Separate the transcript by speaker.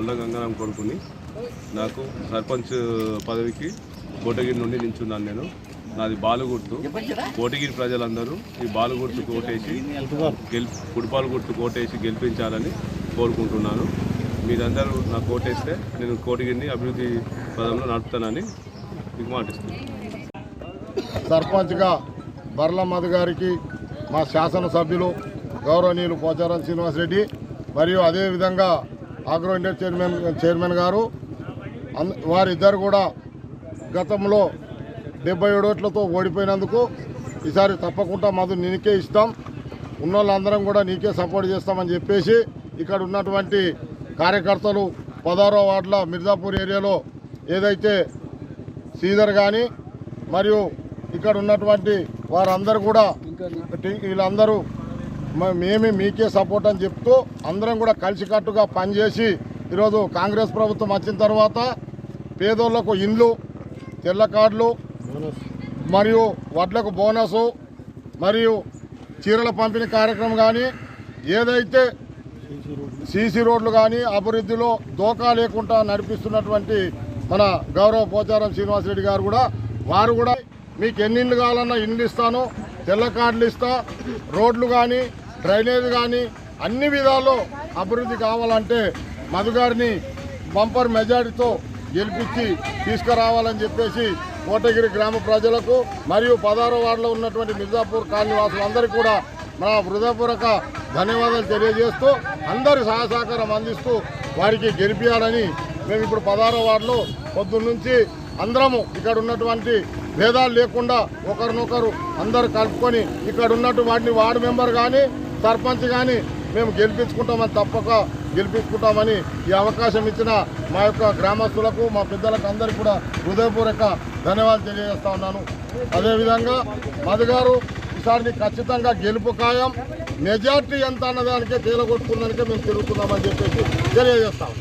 Speaker 1: గొల్ల గంగారాం కొడుకుని. నాకు సర్పంచ్ పదవికి కోటగిరి నుండి నించున్నాను నేను. నాది బాలుగుర్తు. కోటగిరి ప్రజలందరూ ఈ బాలుగుర్తు కోటేసి ఫుట్బాల్ గుర్తు కోటేసి గెలిపించాలని కోరుకుంటున్నాను. మీరందరూ నాకు కోటేస్తే నేను కోటగిరిని అభివృద్ధి పదంలో నడుపుతానని మీకు మాటిస్తున్నాను.
Speaker 2: సర్పంచ్గా బర్ల మధు గారికి మా శాసనసభ్యులు గౌరవనీయులు పోచారం శ్రీనివాసరెడ్డి మరియు అదేవిధంగా ఆగ్రో ఇండియా చైర్మన్ గారు వారిద్దరు కూడా గతంలో 77 ఓట్లతో ఓడిపోయినందుకు ఈసారి తప్పకుండా మధు నీకే ఇస్తాం, ఉన్నోళ్ళందరం కూడా నీకే సపోర్ట్ చేస్తామని చెప్పేసి ఇక్కడ ఉన్నటువంటి కార్యకర్తలు 16వ వార్డుల మిర్జాపూర్ ఏరియాలో ఏదైతే శ్రీధర్ కానీ మరియు ఇక్కడ ఉన్నటువంటి వారందరూ కూడా వీళ్ళందరూ మేమే మీకే సపోర్ట్ అని చెప్తూ అందరం కూడా కలిసికట్టుగా పనిచేసి ఈరోజు కాంగ్రెస్ ప్రభుత్వం వచ్చిన తర్వాత పేదోళ్లకు ఇండ్లు, తెల్ల కార్డులు మరియు వడ్లకు బోనసు మరియు చీరల పంపిణీ కార్యక్రమం కానీ ఏదైతే సీసీ రోడ్లు కానీ అభివృద్ధిలో దోకా లేకుండా నడిపిస్తున్నటువంటి మన గౌరవ పోచారం శ్రీనివాసరెడ్డి గారు కూడా వారు కూడా మీకు ఎన్ని ఇండ్లు కావాలన్నా ఇండ్లు ఇస్తాను, తెల్ల కార్డులు ఇస్తా, రోడ్లు కానీ డ్రైనేజ్ కానీ అన్ని విధాల్లో అభివృద్ధి కావాలంటే మధు గారిని బంపర్ మెజారిటీతో గెలిపించి తీసుకురావాలని చెప్పేసి కోటగిరి గ్రామ ప్రజలకు మరియు 16వ వార్డులో ఉన్నటువంటి మిర్జాపూర్ కాలనీ వాసులందరికీ కూడా నా హృదయపూర్వక ధన్యవాదాలు తెలియజేస్తూ అందరి సహకారం అందిస్తూ వారికి గెలిపించాలని మేము ఇప్పుడు 16వ వార్డులో పొద్దున్నుంచి అందరము ఇక్కడ ఉన్నటువంటి భేదాలు లేకుండా ఒకరినొకరు అందరు కలుపుకొని ఇక్కడ ఉన్నటువంటి వార్డు మెంబర్ కానీ సర్పంచ్ కానీ మేము గెలిపించుకుంటామని తప్పక గెలిపించుకుంటామని ఈ అవకాశం ఇచ్చిన మా యొక్క గ్రామస్తులకు మా పెద్దలకు అందరికీ కూడా హృదయపూర్వక ధన్యవాదాలు తెలియజేస్తా ఉన్నాను. అదేవిధంగా మధు గారు ఈసారి ఖచ్చితంగా గెలుపు ఖాయం, మెజార్టీ ఎంత అన్నదానికే తేలగొట్టుకున్నానికే మేము తిరుగుతున్నామని చెప్పేసి తెలియజేస్తాం.